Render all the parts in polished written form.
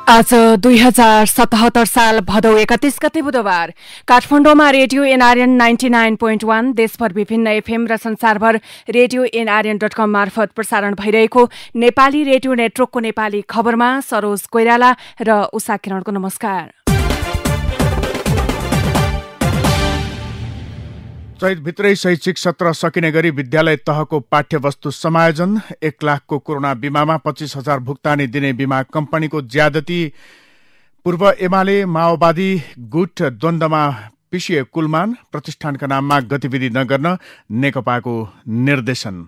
आज 2077 साल भदौ 31 गते बुधबार काठमाडौँमा रेडियो एनआरएन 99.1 देशभर विभिन्न एफएम र संसारभर रेडियो nrn.com मार्फत प्रसारण भइरहेको नेपाली रेडियो नेटवर्कको नेपाली खबरमा सरोज कोइराला र उषा किरणको नमस्कार। चैतभित्रै शैक्षिक सत्र सकिने गरी विद्यालय तहको पाठ्यवस्तु समायोजन, 1 लाखको कोरोना बीमामा 25,000 भुक्तानी दिने बीमा कम्पनीको ज्यादती, पूर्व एमाले माओवादी गुट द्वन्द्वमा पिसिए कुलमान, प्रतिष्ठानका नाममा गतिविधि नगर्न नेकपाको निर्देशन।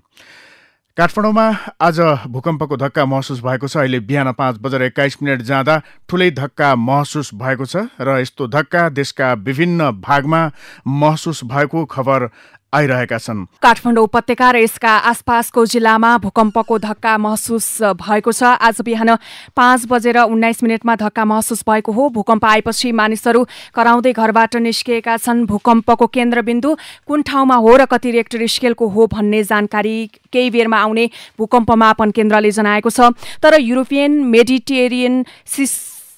काठमाडौँमा आज भूकम्पको धक्का महसुस भएको छ। अहिले बिहान 5:21 जाँदा ठूलै धक्का महसुस भएको छ र यस्तो धक्का देशका विभिन्न भागमा महसुस भएको खबर आइरहेका छन्। काठमाडौँ उपत्यका र यसका आसपासको जिल्लामा भूकम्पको धक्का महसुस भएको छ। आज बिहान 5:19 धक्का महसुस भएको हो। भूकम्प आएपछि मानिसहरू कराउँदै घरबाट निस्किएका छन्। भूकम्पको केन्द्रबिन्दु कुन ठाउँमा हो र कति रेक्टर स्केलको हो भन्ने जानकारी केही बेरमा आउने भूकम्प मापन केन्द्रले जनाएको छ। तर युरोपियन मेडिटेरियन सिस्मोलोजिकल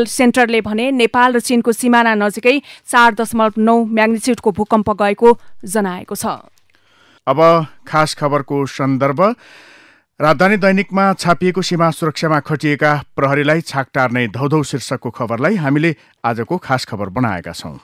सेन्टरले भने नेपाल र चीनको सिमाना नजिकै 4.9 म्याग्निच्युडको भूकम्प गएको जनाएको छ। अब खास खबरको सन्दर्भ। राजधानी दैनिकमा छापिएको सीमा सुरक्षामा खटिएका प्रहरीलाई छाक टार्ने धौधौ शीर्षकको खबरलाई हामीले आजको खास खबर बनाएका छौं।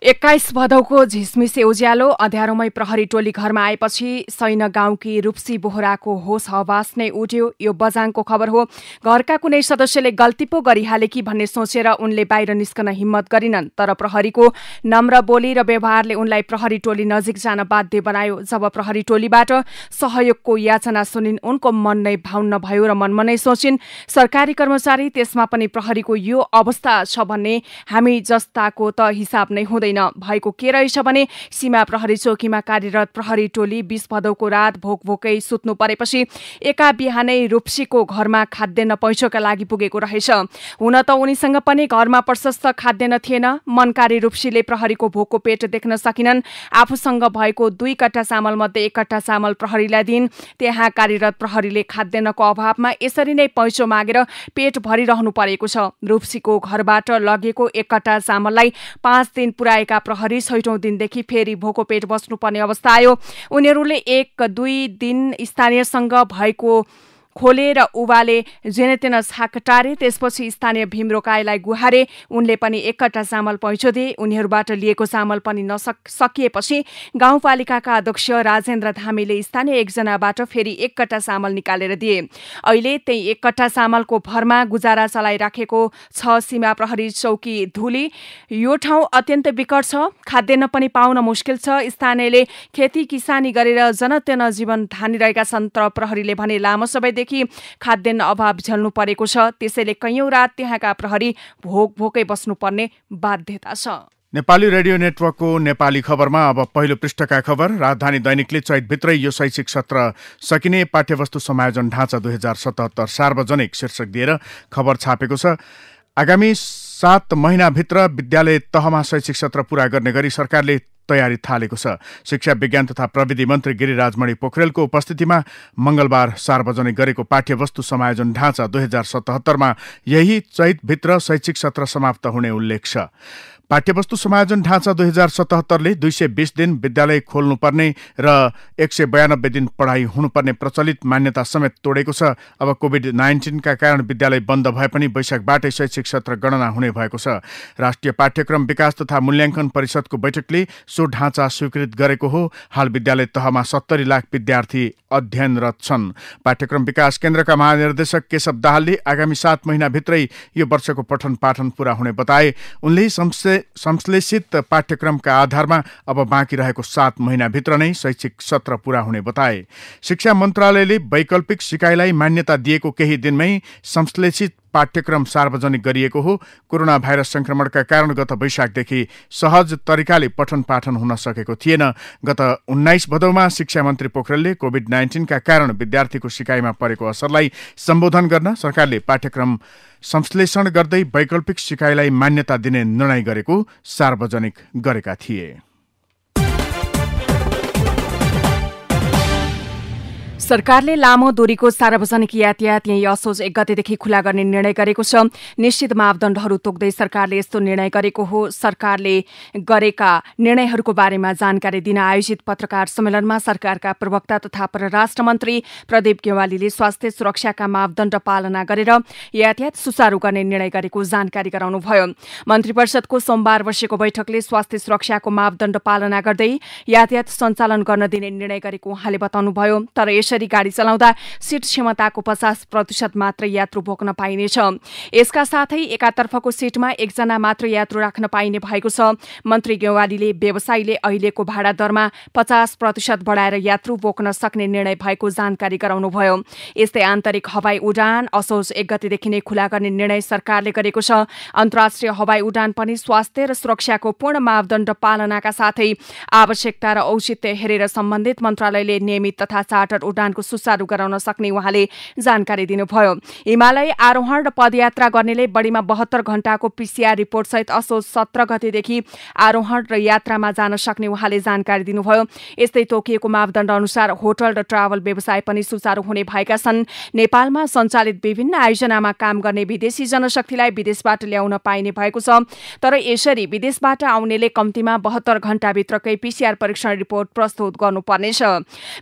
21 भदौको झिसमिसे उज्यालो अँध्यारोमै प्रहरी टोली घरमा आएपछि सैन गाउँकी रूप्सी बोहराको होस हवास नै उड्यो। यो बजाङको खबर हो। घरका कुनै सदस्यले गल्ती पो गरिहाले कि भन्ने सोचेर उनले बाहिर निस्कन हिम्मत गरिनन्। तर प्रहरीको नम्र बोली र व्यवहारले उनलाई प्रहरी टोली नजिक जान बाध्य बनायो। जब प्रहरी टोलीबाट सहयोगको याचना सुनिन् उनको मन नै भाउन्न भयो र मनमा नै सोचिन्, सरकारी कर्मचारी त्यसमा पनि प्रहरीको यो अवस्था छ भन्ने हामी जस्ताको त हिसाब नै हुँदैन। भएको के रहेछ भने सीमा प्रहरी चौकीमा कार्यरत प्रहरी टोली 20 भदौको रात भोकै सुत्नु परेपछि एका बिहानै रूप्सीको घरमा खाद्यान्न पैसोका लागि पुगेको रहेछ। हुन त उनीसँग पनि घरमा प्रशस्त खाद्यान्न थिएन। मनकारी रूप्सीले प्रहरीको भोकको पेट देख्न सकिनन्। आफूसँग भएको 2 कट्टा चामल मध्ये 1 कट्टा चामल प्रहरीलाई दिइन्। त्यहाँ कार्यरत प्रहरीले खाद्यान्नको अभावमा यसरी नै पैसो मागेर पेट भरिरहनु परेको छ। रूप्सीको घरबाट लगेको 1 कट्टा चामललाई 5 दिन पुरा प्रहरी 6औं दिनदेखि फेरि भोको पेट बस्नुपर्ने अवस्था आयो। उनीहरूले 1-2 दिन स्थानीयसँग भएको खोले र उबाले जेनेतेन छाक टारे। त्यसपछि स्थानीय भीम रोकाईलाई गुहारे। उनले पनि 1 कट्टा चामल पैसो दिए। उनीहरूबाट लिएको चामल पनि सकिएपछि गाउँपालिकाका अध्यक्ष राजेन्द्र धामीले स्थानीय एकजनाबाट फेरि 1 कट्टा चामल निकालेर दिए। अहिले त्यही 1 कट्टा चामलको भरमा गुजारा चलाइराखेको छ सीमा प्रहरी चौकी धुली। यो ठाउँ अत्यन्त विकट छ। खाद्यान्न पनि पाउन मुस्किल छ। स्थानीयले खेती किसानी गरेर जनतेन जीवन धानिरहेका छन्। तर प्रहरीले भने लामो समय खाद्यान्न अभाव झेल्नु परेको छ। त्यसैले कैयौं रात त्यहाँका प्रहरी भोकै बस्नुपर्ने बाध्यता छ। नेपाली रेडियो नेटवर्कको नेपाली खबरमा अब पहिलो पृष्ठका खबर। राजधानी दैनिकले चैतभित्रै यो शैक्षिक सत्र सकिने पाठ्यवस्तु समायोजन ढाँचा 2077 सार्वजनिक शीर्षक दिएर खबर छापेको छ। आगामी 7 महिनाभित्र विद्यालय तहमा शैक्षिक सत्र पूरा गर्ने गरी सरकारले तयारी थालेको छ। शिक्षा विज्ञान तथा प्रविधि मन्त्री गिरिराजमणि पोखरेलको उपस्थितिमा मंगलबार सार्वजनिक गरेको पाठ्यवस्तु समायोजन ढाँचा 2077 मा यही चैतभित्र शैक्षिक सत्र समाप्त हुने उल्लेख छ। पाठ्यवस्तु समायोजन ढाँचा 2077 ले 220 दिन विद्यालय खोल्नुपर्ने र 192 दिन पढाइ हुनुपर्ने प्रचलित मान्यता समेत तोडेको छ। अब कोभिड-19 का कारण विद्यालय बन्द भए पनि वैशाखबाटै शैक्षिक सत्र गणना हुने भएको छ। राष्ट्रिय पाठ्यक्रम विकास तथा मूल्याङ्कन परिषदको बैठकले सो ढाँचा स्वीकृत गरेको हो। हाल विद्यालय तहमा 70 लाख विद्यार्थी अध्ययनरत छन्। पाठ्यक्रम विकास केन्द्रका महानिर्देशक केशव दाहालले आगामी 7 महिनाभित्रै यो वर्षको पठन पाठन पूरा हुने बताए। उनले संश्लेषित पाठ्यक्रमका आधारमा अब बाँकी रहेको 7 महिनाभित्र नै शैक्षिक सत्र पूरा हुने बताए। शिक्षा मन्त्रालयले वैकल्पिक सिकाइलाई मान्यता दिएको केही दिनमै संश्लेषित पाठ्यक्रम सार्वजनिक गरिएको हो। कोरोना भाइरस संक्रमणका कारण गत वैशाखदेखि सहज तरिकाले पठन पाठन हुन सकेको थिएन। गत 19 भदौमा शिक्षा मन्त्री पोखरेलले कोभिड-19 का कारण विद्यार्थीको सिकाइमा परेको असरलाई सम्बोधन गर्न सरकारले पाठ्यक्रम संश्लेषण गर्दै वैकल्पिक सिकाइलाई मान्यता दिने निर्णय गरेको सार्वजनिक गरेका थिए। सरकारले लामो दूरीको सार्वजनिक यातायात यही असोज 1 गतेदेखि खुला गर्ने निर्णय गरेको छ। निश्चित मापदण्डहरू तोक्दै सरकारले यस्तो निर्णय गरेको हो। सरकारले गरेका निर्णयहरूको बारेमा जानकारी दिन आयोजित पत्रकार सम्मेलनमा सरकारका प्रवक्ता तथा परराष्ट्र मन्त्री प्रदीप गेवालीले स्वास्थ्य सुरक्षाका मापदण्ड पालना गरेर यातायात सुचारू गर्ने निर्णय गरेको जानकारी गराउनुभयो। मन्त्री परिषदको सोमबार बसेको बैठकले स्वास्थ्य सुरक्षाको मापदण्ड पालना गर्दै यातायात सञ्चालन गर्न दिने निर्णय गरेको उहाँले बताउनुभयो। तर यसरी गाडी चलाउँदा सीट क्षमताको 50% मात्र यात्रु बोक्न पाइनेछ। यसका साथै एकातर्फको सीटमा एकजना मात्र यात्रु राख्न पाइने भएको छ। मन्त्री गेवालीले व्यवसायीले अहिलेको भाडा दरमा 50% बढाएर यात्रु बोक्न सक्ने निर्णय भएको जानकारी गराउनुभयो। यस्तै आन्तरिक हवाई उडान असोज 1 गतेदेखि नै खुला गर्ने निर्णय सरकारले गरेको छ। अन्तर्राष्ट्रिय हवाई उडान पनि स्वास्थ्य र सुरक्षाको पूर्ण मापदण्ड पालनाका साथै आवश्यकता र औचित्य हेरेर सम्बन्धित मन्त्रालयले नियमित तथा चार्टर उडानको सुचारू गराउन सक्ने उहाँले जानकारी दिनुभयो। हिमालय आरोहण र पदयात्रा गर्नेले बढीमा 72 घण्टाको PCR रिपोर्टसहित असोज 17 गतेदेखि आरोहण र यात्रामा जान सक्ने उहाँले जानकारी दिनुभयो। यस्तै तोकिएको मापदण्ड अनुसार होटल र ट्राभल व्यवसाय पनि सुचारू हुने भएका छन्। नेपालमा सञ्चालित विभिन्न आयोजनामा काम गर्ने विदेशी जनशक्तिलाई विदेशबाट ल्याउन पाइने भएको छ। तर यसरी विदेशबाट आउनेले कम्तीमा 72 घण्टाभित्रकै PCR परीक्षण रिपोर्ट प्रस्तुत गर्नुपर्नेछ।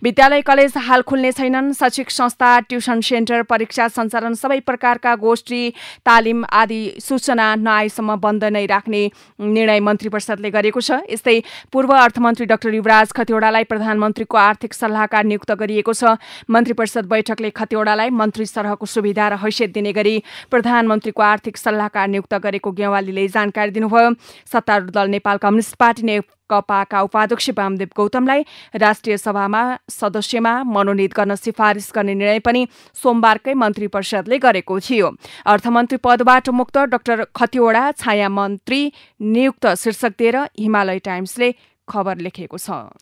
विद्यालय कलेज हाल खुल्ने छैनन्। शैक्षिक संस्था, ट्युसन सेन्टर, परीक्षा सञ्चालन सबै प्रकारका गोष्ठी, तालिम आदि सूचना नआएसम्म बन्द नै राख्ने निर्णय मन्त्री परिषदले गरेको छ। यस्तै पूर्व अर्थमन्त्री डाक्टर युवराज खतिवड़ालाई प्रधानमन्त्रीको आर्थिक सल्लाहकार नियुक्त गरिएको छ। मन्त्री परिषद बैठकले खतिवड़ालाई मन्त्री सरहको सुविधा र हैसियत दिने गरी प्रधानमन्त्रीको आर्थिक सल्लाहकार नियुक्त गरेको गेवालीले जानकारी दिनुभयो। सत्तारूढ दल नेपाल कम्युनिस्ट पार्टी नेकपाका उपाध्यक्ष वामदेव गौतमलाई राष्ट्रिय सभामा सदस्यमा मनोनित गर्न सिफारिस गर्ने निर्णय पनि सोमबारकै मन्त्री परिषदले गरेको थियो। अर्थमन्त्री पदबाट मुक्त डाक्टर खतिवड़ा छाया मन्त्री नियुक्त शीर्षक दिएर हिमालय टाइम्सले खबर लेखेको छ।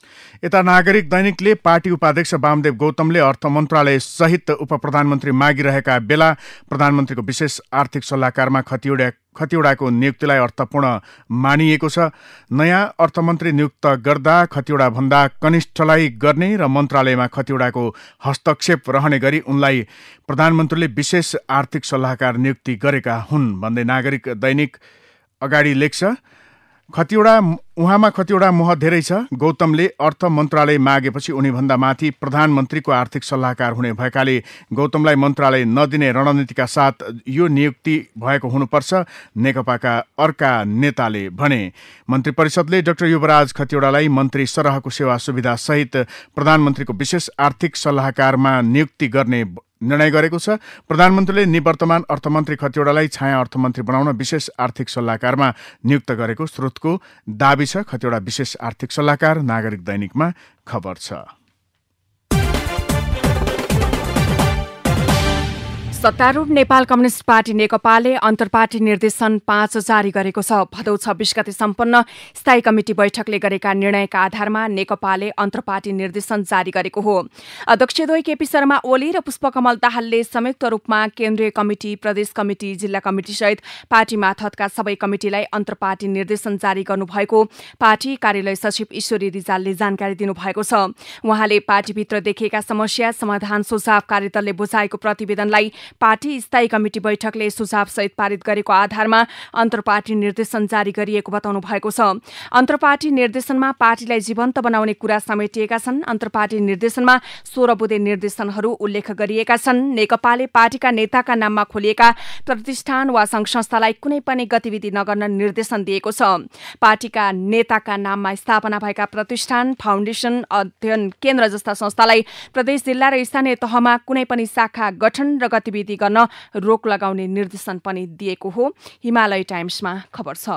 यता नागरिक दैनिकले पार्टी उपाध्यक्ष वामदेव गौतमले अर्थ मन्त्रालय सहित उपप्रधानमन्त्री मागिरहेका बेला प्रधानमन्त्रीको विशेष आर्थिक सल्लाहकारमा खतिवड़ाको नियुक्तिलाई अर्थपूर्ण मानिएको छ। नयाँ अर्थमन्त्री नियुक्त गर्दा खतिवड़ाभन्दा कनिष्ठलाई गर्ने र मन्त्रालयमा खतिवड़ाको हस्तक्षेप रहने गरी उनलाई प्रधानमन्त्रीले विशेष आर्थिक सल्लाहकार नियुक्ति गरेका हुन् भन्दै नागरिक दैनिक अगाडि लेख्छ। उहाँमा खतिवड़ा मोह धेरै छ। गौतमले अर्थ मन्त्रालय मागेपछि उनीभन्दा माथि प्रधानमन्त्रीको आर्थिक सल्लाहकार हुने भएकाले गौतमलाई मन्त्रालय नदिने रणनीतिका साथ यो नियुक्ति भएको हुनुपर्छ, नेकपाका अर्का नेताले भने। मन्त्री परिषदले डाक्टर युवराज खतिवड़ालाई मन्त्री सरहको सेवा सुविधा सहित प्रधानमन्त्रीको विशेष आर्थिक सल्लाहकारमा नियुक्ति गर्ने निर्णय गरेको छ। प्रधानमन्त्रीले निवर्तमान अर्थमन्त्री खतिवड़ालाई छाया अर्थमन्त्री बनाउन विशेष आर्थिक सल्लाहकारमा नियुक्त गरेको स्रोतको दाबी छ। खतिवड़ा विशेष आर्थिक सल्लाहकार, नागरिक दैनिकमा खबर छ। सत्तारूढ नेपाल कम्युनिस्ट पार्टी नेकपाले अन्तर्पार्टी निर्देशन 5 जारी गरेको छ। भदौ 26 गते सम्पन्न स्थायी कमिटी बैठकले गरेका निर्णयका आधारमा नेकपाले अन्तर्पार्टी निर्देशन जारी गरेको हो। अध्यक्षद्वय केपी शर्मा ओली र पुष्पकमल दाहालले संयुक्त रूपमा केन्द्रीय कमिटी, प्रदेश कमिटी, जिल्ला कमिटी सहित पार्टी मार्फतका सबै कमिटीलाई अन्तर्पार्टी निर्देशन जारी गर्नुभएको पार्टी कार्यालय सचिव ईश्वरी रिजालले जानकारी दिनुभएको छ। उहाँले पार्टीभित्र देखिएका समस्या समाधान सुझाव कार्यदलले बुझाएको प्रतिवेदनलाई पार्टी स्थायी कमिटी बैठकले सुझावसहित पारित गरेको आधारमा अन्तर्पार्टी निर्देशन जारी गरिएको बताउनु भएको छ। अन्तर्पार्टी निर्देशनमा पार्टीलाई जीवन्त बनाउने कुरा समेटिएका छन्। अन्तर्पार्टी निर्देशनमा 16 बुँदे निर्देशनहरू उल्लेख गरिएका छन्। नेकपाले पार्टीका नेताका नाममा खोलिएका प्रतिष्ठान वा संघ संस्थालाई कुनै पनि गतिविधि नगर्न निर्देशन दिएको छ। पार्टीका नेताका नाममा स्थापना भएका प्रतिष्ठान, फाउन्डेसन, अध्ययन केन्द्र जस्ता संस्थालाई प्रदेश, जिल्ला र स्थानीय तहमा कुनै पनि शाखा गठन र गतिविधि गर्न रोक लगाउने निर्देशन पनि दिएको हो। हिमालय टाइम्समा खबर छ।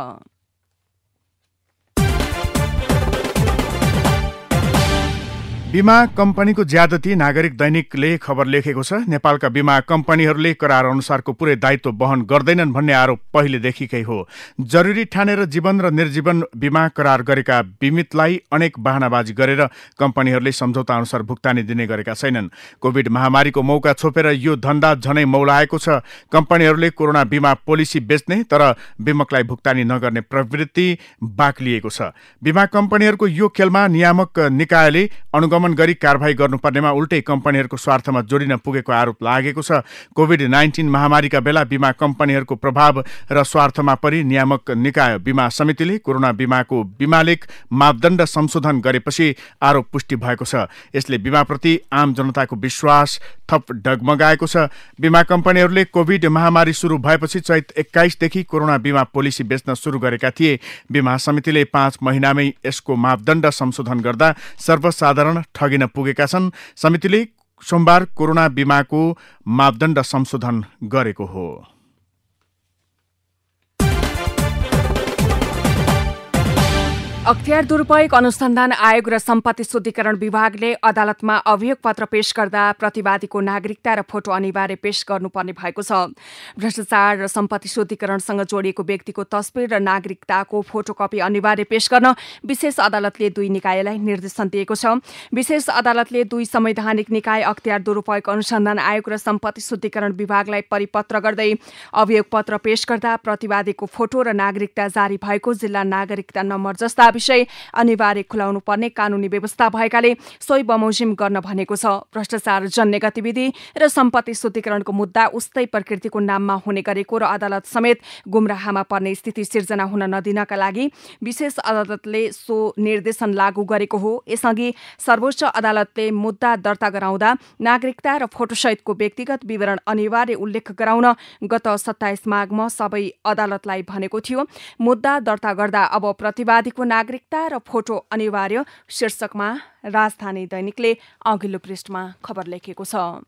बीमा कम्पनीको ज्यादती, नागरिक दैनिकले खबर लेखेको छ। नेपालका बीमा कम्पनीहरूले करार अनुसारको पुरै दायित्व वहन गर्दैनन् भन्ने आरोप पहिलेदेखिकै हो। जरुरी ठानेर जीवन र निर्जीवन बीमा करार गरेका बीमितलाई अनेक बहानाबाजी गरेर कम्पनीहरूले सम्झौता अनुसार भुक्तानी दिने गरेका छैनन्। कोभिड महामारीको मौका छोपेर यो धन्दा झनै मौलाएको छ। कम्पनीहरूले कोरोना बीमा पोलिसी बेच्ने तर बीमकलाई भुक्तानी नगर्ने प्रवृत्ति बाक्लिएको छ। बीमा कम्पनीहरूको यो खेलमा नियामक निकायले अनुगमन अनुगमन गरी कारबाही गर्नुपर्नेमा उल्टै कम्पनीहरूको स्वार्थमा जोडिन पुगेको आरोप लागेको छ। कोभिड-19 महामारीका बेला बीमा कम्पनीहरूको प्रभाव र स्वार्थमा परि नियामक निकाय बीमा समितिले कोरोना बीमाको बीमालेख मापदण्ड संशोधन गरेपछि आरोप पुष्टि भएको छ। यसले बीमाप्रति आम जनताको विश्वास थप डगमगाएको छ। बीमा कम्पनीहरूले कोभिड महामारी सुरु भएपछि चैत 21 देखि कोरोना बीमा पोलिसी बेच्न सुरु गरेका थिए। बीमा समितिले 5 महिनामै यसको मापदण्ड संशोधन गर्दा सर्वसाधारण ठगिन पुगेका छन्। समितिले सोमबार कोरोना बीमाको मापदण्ड संशोधन गरेको हो। अख्तियार दुरुपयोग अनुसन्धान आयोग र सम्पत्ति शुद्धिकरण विभागले अदालतमा अभियोग पत्र पेश गर्दा प्रतिवादीको नागरिकता र फोटो अनिवार्य पेश गर्नुपर्ने भएको छ। भ्रष्टाचार र सम्पत्ति शुद्धिकरणसँग जोडिएको व्यक्तिको तस्बिर र नागरिकताको फोटोकपी अनिवार्य पेश गर्न विशेष अदालतले 2 निकायलाई निर्देशन दिएको छ। विशेष अदालतले 2 संवैधानिक निकाय अख्तियार दुरुपयोग अनुसन्धान आयोग र सम्पत्ति शुद्धिकरण विभागलाई परिपत्र गर्दै अभियोग पत्र पेश गर्दा प्रतिवादीको फोटो र नागरिकता जारी भएको जिल्ला नागरिकता नम्बर जस्ता विषय अनिवार्य खुलाउनु पर्ने कानूनी व्यवस्था भएकाले सोही बमोजिम गर्न भनेको छ। भ्रष्टाचार जन्य गतिविधि र सम्पत्ति शुद्धिकरणको मुद्दा उस्तै प्रकृतिको नाममा हुने गरेको र अदालत समेत गुमराहमा पर्ने स्थिति सिर्जना हुन नदिनका लागि विशेष अदालतले सो निर्देशन लागू गरेको हो। यसअघि सर्वोच्च अदालतले मुद्दा दर्ता गराउँदा नागरिकता र फोटोसहितको व्यक्तिगत विवरण अनिवार्य उल्लेख गराउन गत 27 माघमा सबै अदालतलाई भनेको थियो। मुद्दा दर्ता गर्दा अब प्रतिवादीको नागरिकता र फोटो अनिवार्य शीर्षकमा राजधानी दैनिकले अघिल्लो पृष्ठमा खबर लेखेको छ।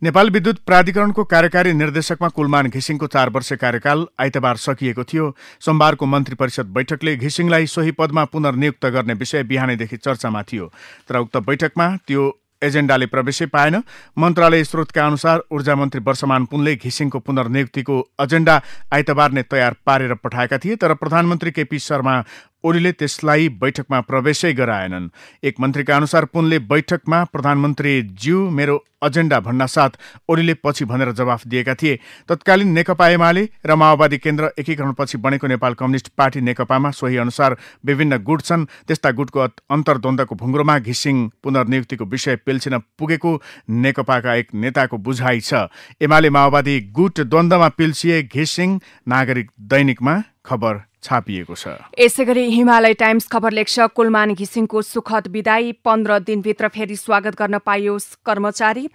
नेपाल विद्युत प्राधिकरणको कार्यकारी निर्देशकमा कुलमान घिसिङको 4 वर्षे कार्यकाल आइतबार सकिएको थियो। सोमबारको मन्त्री परिषद बैठकले घिसिङलाई सोही पदमा पुनर्नियुक्त गर्ने विषय बिहानैदेखि चर्चामा थियो, तर उक्त बैठकमा त्यो एजेन्डाले प्रवेशै पाएन। मन्त्रालय स्रोतका अनुसार ऊर्जा मन्त्री वर्षमान पुनले घिसिङको पुनर्नियुक्तिको एजेन्डा आइतबार नै तयार पारेर पठाएका थिए, तर प्रधानमन्त्री केपी शर्मा ओलीले त्यसलाई बैठकमा प्रवेशै गराएनन्। एक मन्त्रीका अनुसार पुनले बैठकमा प्रधानमन्त्री ज्यू मेरो एजेन्डा भन्नासाथ ओलीले पछि भनेर जवाफ दिएका थिए। तत्कालीन नेकपा एमाले र माओवादी केन्द्र एकीकरणपछि बनेको नेपाल कम्युनिस्ट पार्टी नेकपामा सोही अनुसार विभिन्न गुट छन्। त्यस्ता गुटको अन्तर्द्वन्द्वको भुङ्ग्रोमा घिसिङ पुनर्नियुक्तिको विषय पेल्छिन पुगेको नेकपाका एक नेताको बुझाइ छ। एमाले माओवादी गुट द्वन्द्वमा पिल्सिए घिसिङ नागरिक दैनिकमा खबर छापिएको छ। यसैगरी हिमालय टाइम्स खबर लेख्छ कुलमान घिसिङको सुखद विदाई 15 दिनभित्र फेरि स्वागत गर्न पाइयोस् कर्मचारी।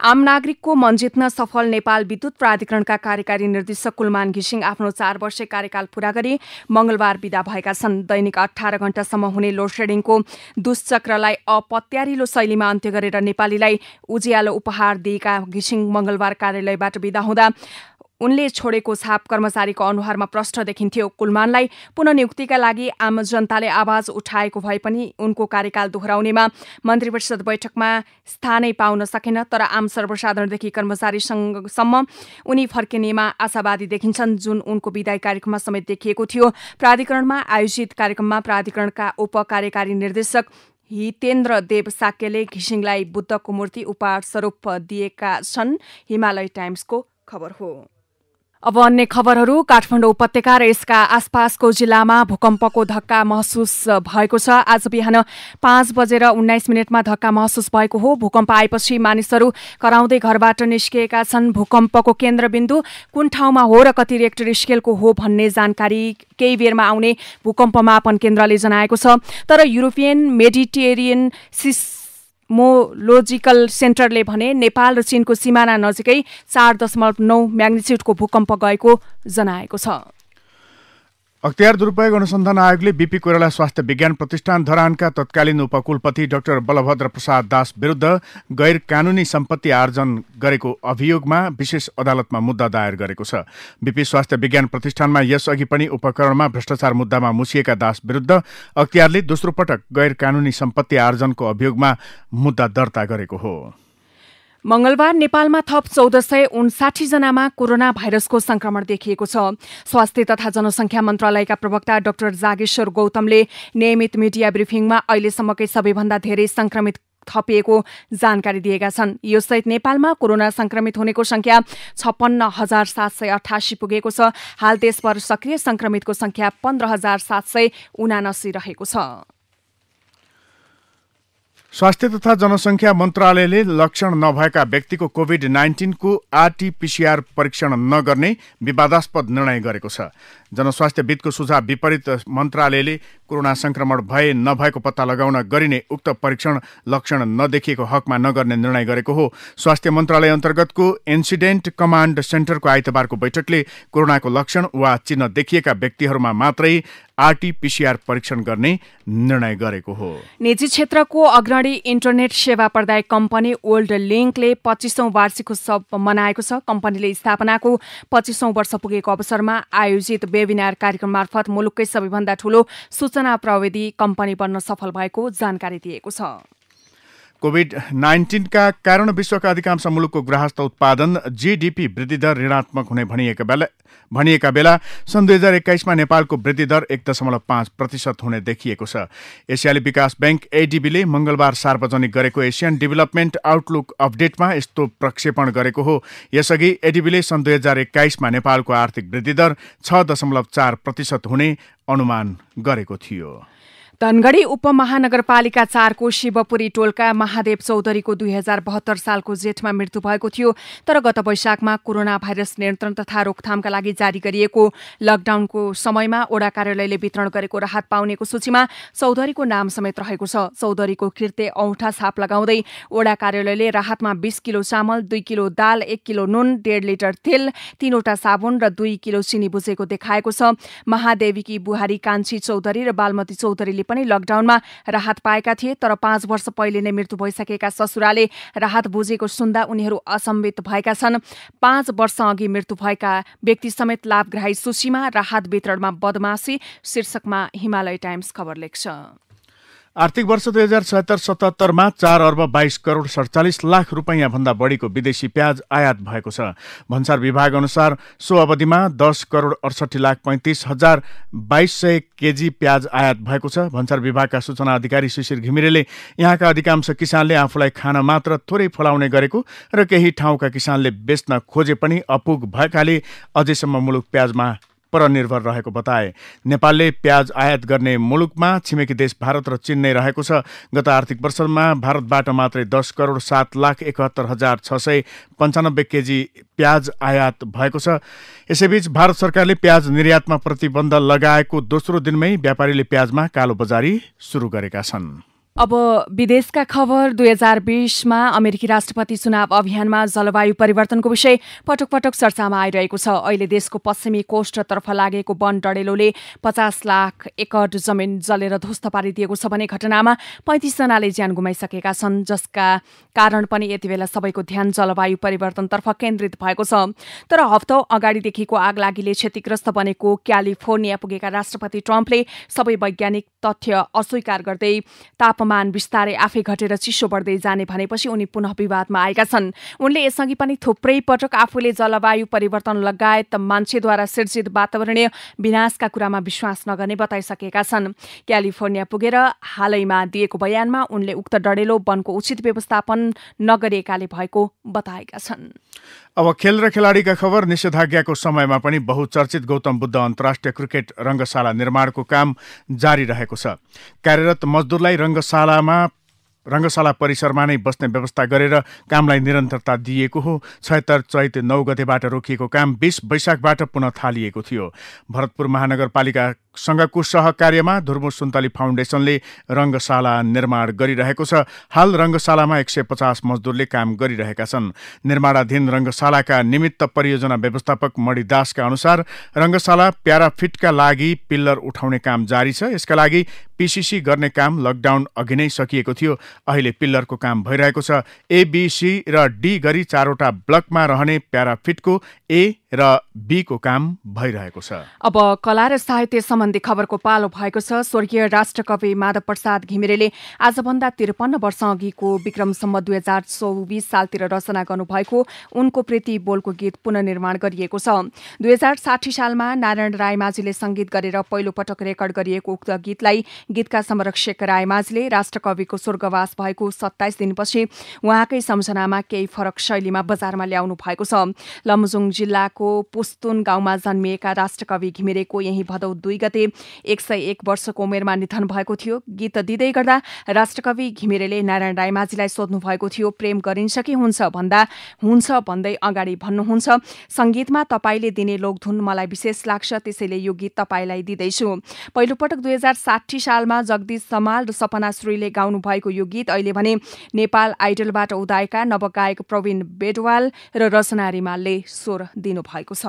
आम नागरिकको मन जित्न सफल नेपाल विद्युत प्राधिकरणका कार्यकारी निर्देशक कुलमान घिसिङ आफ्नो 4 वर्षे कार्यकाल पूरा गरी मंगलबार विदा भएका छन्। दैनिक 18 घण्टासम्म हुने लोडसेडिङको दुष्चक्रलाई अपत्यारिलो शैलीमा अन्त्य गरेर नेपालीलाई उज्यालो उपहार दिएका घिसिङ मंगलबार कार्यालयबाट विदा हुँदा उनले छोडेको छाप कर्मचारीको अनुहारमा प्रष्ट देखिन्थ्यो। कुलमानलाई पुनर्नियुक्तिका लागि आम जनताले आवाज उठाएको भए पनि उनको कार्यकाल दोहोऱ्याउनेमा मन्त्री परिषद बैठकमा स्थानै पाउन सकेन, तर आम सर्वसाधारणदेखि कर्मचारीसम्म उनी फर्किनेमा आशावादी देखिन्छन्, जुन उनको विदाई कार्यक्रममा समेत देखिएको थियो। प्राधिकरणमा आयोजित कार्यक्रममा प्राधिकरणका उपकार्यकारी निर्देशक हितेन्द्र देव साक्यले घिसिङलाई बुद्धको मूर्ति उपहार स्वरूप दिएका छन्। हिमालय टाइम्सको खबर हो। अब अन्य खबरहरू। काठमाडौँ उपत्यका र यसका आसपासको जिल्लामा भूकम्पको धक्का महसुस भएको छ। आज बिहान 5:19 धक्का महसुस भएको हो। भूकम्प आएपछि मानिसहरू कराउँदै घरबाट निस्किएका छन्। भूकम्पको केन्द्रबिन्दु कुन ठाउँमा हो र कति रिक्टर स्केलको हो भन्ने जानकारी केही बेरमा आउने भूकम्प मापन केन्द्रले जनाएको छ। तर युरोपियन मेडिटेरियन मोलोजिकल सेन्टरले भने नेपाल र चीनको सिमाना नजिकै 4.9 म्याग्निच्युडको भूकम्प गएको जनाएको छ। अख्तियार दुरुपयोग अनुसन्धान आयोगले बीपी कोइराला स्वास्थ्य विज्ञान प्रतिष्ठान धरानका तत्कालीन उपकुलपति डाक्टर बलभद्र प्रसाद दास विरुद्ध गैर कानूनी सम्पत्ति आर्जन गरेको अभियोगमा विशेष अदालतमा मुद्दा दायर गरेको छ। बीपी स्वास्थ्य विज्ञान प्रतिष्ठानमा यसअघि पनि उपकरणमा भ्रष्टाचार मुद्दामा मुछिएका दास विरुद्ध अख्तियारले दोस्रो पटक गैर कानूनी सम्पत्ति आर्जनको अभियोगमा मुद्दा दर्ता गरेको हो। मंगलबार नेपालमा थप 1459 जनामा कोरोना भाइरसको संक्रमण देखिएको छ। स्वास्थ्य तथा जनसंख्या मन्त्रालयका प्रवक्ता डाक्टर जागेश्वर गौतमले नियमित मिडिया ब्रिफिङमा अहिलेसम्मकै सबैभन्दा धेरै संक्रमित थपिएको जानकारी दिएका छन्। यो सहित नेपालमा कोरोना संक्रमित हुनेको संख्या 56,788 पुगेको छ। हाल देशभर सक्रिय संक्रमितको संख्या 15,779 रहेको छ। स्वास्थ्य तथा जनसङ्ख्या मन्त्रालयले लक्षण नभएका व्यक्तिको कोभिड-19 को आरटी-पीसीआर परीक्षण नगर्ने विवादास्पद निर्णय गरेको छ। जनस्वास्थ्यविदको सुझाव विपरीत मन्त्रालयले कोरोना संक्रमण भए नभएको पत्ता लगाउन गरिने उक्त परीक्षण लक्षण नदेखिएको हकमा नगर्ने निर्णय गरेको हो। स्वास्थ्य मन्त्रालय अन्तर्गतको इन्सिडेन्ट कमान्ड सेन्टरको आइतबारको बैठकले कोरोनाको लक्षण वा चिन्ह देखिएका व्यक्तिहरूमा मात्रै आरटी-पीसीआर परीक्षण गर्ने निर्णय गरेको हो। निजी क्षेत्रको अग्रणी इन्टरनेट सेवा प्रदायक कम्पनी ओल्ड लिङ्कले 25औं वार्षिक उत्सव मनाएको छ। कम्पनीले स्थापनाको 25औं वर्ष पुगेको अवसरमा आयोजित वेबिनार कार्यक्रम मार्फत मुलुककै सबैभन्दा ठूलो सूचना प्रविधि कम्पनी बन्न सफल भएको जानकारी दिएको छ। कोभिड-19 का कारण विश्वका अधिकांश मुलुकको गृहस्थ उत्पादन जीडीपी वृद्धि दर ऋणात्मक हुने भनिएका बेला सन् 2021मा नेपालको वृद्धि दर 1.5% हुने देखिएको छ। एसियाली विकास बैंक एडीबीले मंगलबार सार्वजनिक गरेको एसियन डेभलपमेन्ट आउटलुक अपडेटमा यस्तो प्रक्षेपण गरेको हो। यसअघि एडीबीले सन् 2021मा नेपालको आर्थिक वृद्धि दर 6.4% हुने अनुमान गरेको थियो। धनगढी उपमहानगरपालिका 4 को शिवपुरी टोलका महादेव चौधरीको 2072 सालको जेठमा मृत्यु भएको थियो। तर गत वैशाखमा कोरोना भाइरस नियन्त्रण तथा रोकथामका लागि जारी गरिएको लकडाउनको समयमा ओडा कार्यालयले वितरण गरेको राहत पाउनेको सूचीमा चौधरीको नाम समेत रहेको छ। चौधरीको कृत्य औँठा छाप लगाउँदै ओडा कार्यालयले राहतमा 20 किलो चामल, 2 किलो दाल, 1 किलो नुन, 1.5 लिटर तेल, 3वटा साबुन र 2 किलो चिनी बुझेको देखाएको छ। महादेवीकी बुहारी कान्छी चौधरी र बालमती चौधरीले पनि लकडाउनमा राहत पाएका थिए। तर 5 वर्ष पहिले नै मृत्यु भइसकेका ससुराले राहत बुझेको सुन्दा उनीहरू असम्बित भएका छन्। 5 वर्ष अघि मृत्यु भएका व्यक्ति समेत लाभग्राही सूचीमा, राहत वितरणमा बदमाशी शीर्षकमा हिमालय टाइम्स खबर लेख्छ। आर्थिक वर्ष 2076-77मा 4 अर्ब 22 करोड 47 लाख रुपैयाँ भन्दा बढीको विदेशी प्याज आयात भएको छ। भन्सार विभाग अनुसार सो अवधिमा 10 करोड 68 लाख 35 हजार 2200 केजी प्याज आयात भएको छ। भन्सार विभागका सूचना अधिकारी शिशिर घिमिरेले यहाँका अधिकांश किसानले आफूलाई खान मात्र थोरै फलाउने गरेको र केही ठाउँका किसानले बेच्न खोजे पनि अपुग भएकाले अझैसम्म मुलुक प्याजमा परनिर्भर रहेको बताए। नेपालले प्याज आयात गर्ने मुलुकमा छिमेकी देश भारत र चीन नै रहेको छ। गत आर्थिक वर्षमा भारतबाट मात्रै 10 करोड 7 लाख 71 हजार 695 केजी प्याज आयात भएको छ। यसैबीच भारत सरकारले प्याज निर्यातमा प्रतिबन्ध लगाएको दोस्रो दिनमै व्यापारीले प्याजमा कालो बजारी सुरु गरेका छन्। अब विदेशका खबर। 2020मा अमेरिकी राष्ट्रपति चुनाव अभियानमा जलवायु परिवर्तनको विषय पटक पटक चर्चामा आइरहेको छ। अहिले देशको पश्चिमी कोस्टतर्फ लागेको वन डढेलोले 50 लाख एकड जमिन जलेर ध्वस्त पारिदिएको छ भने घटनामा 35 जनाले ज्यान गुमाइसकेका छन्, जसका कारण पनि यति बेला सबैको ध्यान जलवायु परिवर्तनतर्फ केन्द्रित भएको छ। तर हप्तौं अगाडिदेखिको आगलागीले क्षतिग्रस्त बनेको क्यालिफोर्निया पुगेका राष्ट्रपति ट्रम्पले सबै वैज्ञानिक तथ्य अस्वीकार गर्दै तापमान बिस्तारै आफै घटेर चिसो बढ्दै जाने भनेपछि उनी पुनः विवादमा आएका छन्। उनले यसअघि पनि थुप्रै पटक आफूले जलवायु परिवर्तन लगायत मान्छेद्वारा सिर्जित वातावरणीय विनाशका कुरामा विश्वास नगर्ने बताइसकेका छन्। क्यालिफोर्निया पुगेर हालैमा दिएको बयानमा उनले उक्त डढेलो वनको उचित व्यवस्थापन नगरिएकाले भएको बताएका छन्। अब खेल र खेलाडीका खबर। निषेधाज्ञाको समयमा पनि बहुचर्चित गौतम बुद्ध अन्तर्राष्ट्रिय क्रिकेट रङ्गशाला निर्माणको काम जारी रहेको छ। कार्यरत मजदुरलाई रङ्गशाला परिसरमा नै बस्ने व्यवस्था गरेर कामलाई निरन्तरता दिइएको हो। 76 चैत 9 गतेबाट रोकिएको काम 20 वैशाखबाट पुनः थालिएको थियो। भरतपुर महानगरपालिका सँगको सहकार्यमा धुर्मु सुन्तली फाउन्डेसनले रङ्गशाला निर्माण गरिरहेको छ। हाल रङ्गशालामा 150 मजदुरले काम गरिरहेका छन्। निर्माणाधीन रङ्गशालाका निमित्त परियोजना व्यवस्थापक मणिदासका अनुसार रङ्गशाला प्याराफिटका लागि पिल्लर उठाउने काम जारी छ। यसका लागि पीसीसी गर्ने काम लकडाउन अघि नै सकिएको थियो। अहिले पिल्लरको काम भइरहेको छ। ए, बी, सी र डी गरी 4वटा ब्लकमा रहने प्याराफिटको ए र बी को काम भइरहेको छ। अब कला र साहित्य सम्बन्धी खबरको पालो भएको छ। स्वर्गीय राष्ट्रकवि माधव प्रसाद घिमिरेले आजभन्दा 53 वर्ष अघिको विक्रम सम्वत 2024 सालतिर रचना गर्नुभएको उनको प्रीति बोलको गीत पुनर्निर्माण गरिएको छ। 2060 सालमा नारायण रायमाझीले संगीत गरेर पहिलो पटक रेकर्ड गरिएको उक्त गीतलाई गीतका संरक्षक रायमाझीले राष्ट्रकविको स्वर्गवास भएको 27 दिनपछि उहाँकै सम्झनामा केही फरक शैलीमा बजारमा ल्याउनु भएको छ। लमजुङ जिल्लाको पुस्तुन गाउँमा जन्मिएका राष्ट्रकवि घिमिरेको यही भदौ 2 गते 101 वर्षको उमेरमा निधन भएको थियो। गीत दिँदै गर्दा राष्ट्रकवि घिमिरेले नारायण रायमाझीलाई सोध्नु भएको थियो, प्रेम गरिन्छ कि हुन्छ भन्दा हुन्छ भन्दै अगाडि भन्नुहुन्छ, संगीतमा तपाईले दिने लोकधुन मलाई विशेष लाग्छ, त्यसैले यो गीत तपाईलाई दिँदैछु। पहिलोपटक 2060 सालमा जगदीश समाल र सपना श्रीले गाउनु भएको यो गीत अहिले भने नेपाल आइडलबाट उदाएका नवगायक प्रवीण बेडवाल र रचना रिमालले स्वर दिनुभएको छ।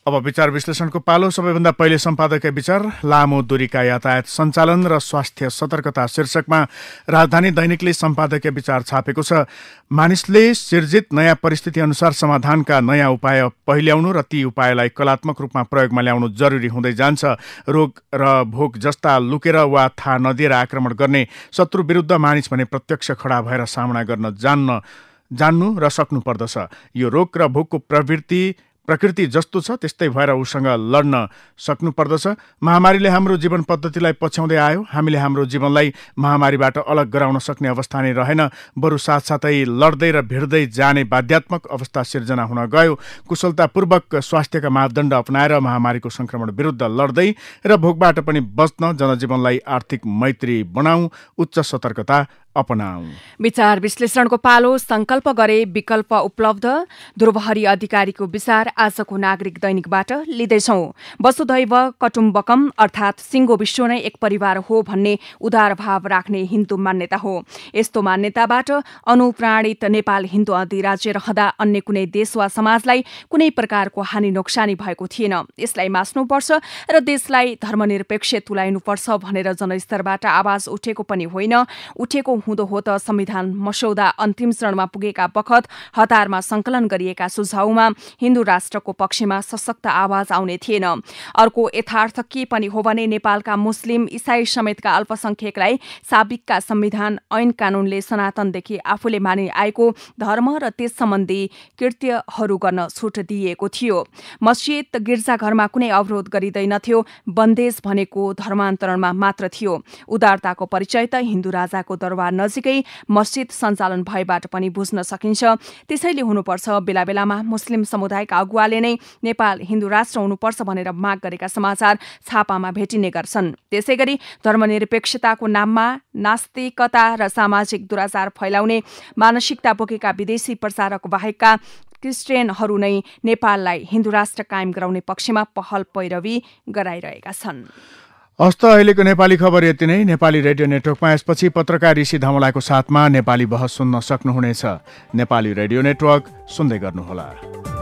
अब विचार विश्लेषणको पालो। सबैभन्दा पहिले सम्पादकीय विचार। लामो दूरीका यातायात सञ्चालन र स्वास्थ्य सतर्कता शीर्षकमा राजधानी दैनिकले सम्पादकीय विचार छापेको छ। मानिसले सिर्जित नयाँ परिस्थिति अनुसार समाधानका नयाँ उपाय पहिल्याउनु र ती उपायलाई कलात्मक रूपमा प्रयोगमा ल्याउनु जरुरी हुँदै जान्छ। रोग र भोक जस्ता लुकेर वा थाहा नदिएर आक्रमण गर्ने शत्रु विरुद्ध मानिस भने प्रत्यक्ष खडा भएर सामना गर्न जान्नु र सक्नु पर्दछ। यो रोग र भोकको प्रकृति जस्तो छ त्यस्तै भएर उसँग लड्न सक्नु पर्दछ। महामारीले हाम्रो जीवन पद्धतिलाई पछ्याउँदै आयो। हामीले हाम्रो जीवनलाई महामारीबाट अलग गराउन सक्ने अवस्था नै रहेन, बरु साथसाथै लड्दै र भिड्दै जाने बाध्यात्मक अवस्था सिर्जना हुन गयो। कुशलतापूर्वक स्वास्थ्यका मापदण्ड अपनाएर महामारीको संक्रमण विरुद्ध लड्दै र भोकबाट पनि बच्न जनजीवनलाई आर्थिक मैत्री बनाऊ, उच्च सतर्कता अपनाऊ। विचार विश्लेषणको पालो। संकल्प गरे विकल्प उपलब्ध, ध्रुवहरी अधिकारीको विचार आजको नागरिक दैनिकबाट लिँदैछौं। वसुधैव कुटुम्बकम अर्थात सिंगो विश्व नै एक परिवार हो भन्ने उदार भाव राख्ने हिन्दू मान्यता हो। यस्तो मान्यताबाट अनुप्राणित नेपाल हिन्दू अधिराज्य रहँदा अन्य कुनै देश वा समाजलाई कुनै प्रकारको हानि नोक्सानी भएको थिएन। यसलाई मास्नुपर्छ र देशलाई धर्मनिरपेक्ष तुल्याउनुपर्छ भनेर जनस्तरबाट आवाज उठेको पनि होइन। उठेको हुँदो हो त संविधान मसौदा अन्तिम चरणमा पुगेका बखत हतारमा संकलन गरिएका सुझावमा हिन्दू राष्ट्रको पक्षमा सशक्त आवाज आउने थिएन। अर्को यथार्थ के पनि हो भने नेपालका मुस्लिम इसाई समेतका अल्पसंख्यकलाई साबिकका संविधान ऐन कानूनले सनातनदेखि आफूले मानि आएको धर्म र त्यस सम्बन्धी कृत्यहरू गर्न छुट दिइएको थियो। मस्जिद गिर्जाघरमा कुनै अवरोध गरिँदैनथ्यो। बन्देज भनेको धर्मान्तरणमा मात्र थियो। उदारताको परिचय त हिन्दू राजाको दरबार नजिकै मस्जिद सञ्चालन भएबाट पनि बुझ्न सकिन्छ। त्यसैले हुनुपर्छ। बेला बेलामा मुस्लिम समुदायका अगुवाले नै नेपाल हिन्दू राष्ट्र हुनुपर्छ भनेर माग गरेका समाचार छापामा भेटिने गर्छन्। त्यसैगरी धर्मनिरपेक्षताको नाममा नास्तिकता र सामाजिक दुराचार फैलाउने मानसिकता बोकेका विदेशी प्रचारक बाहेकका क्रिस्चियनहरू नै नेपाललाई हिन्दू राष्ट्र कायम गराउने पक्षमा पहल पैरवी गराइरहेका छन्। हस्त अहिलेको नेपाली खबर यति नै। नेपाली रेडियो नेटवर्कमा यसपछि पत्रकार ऋषि धमलाको साथमा नेपाली बहस सुन्न सक्नुहुनेछ। नेपाली रेडियो नेटवर्क सुन्दै गर्नुहोला।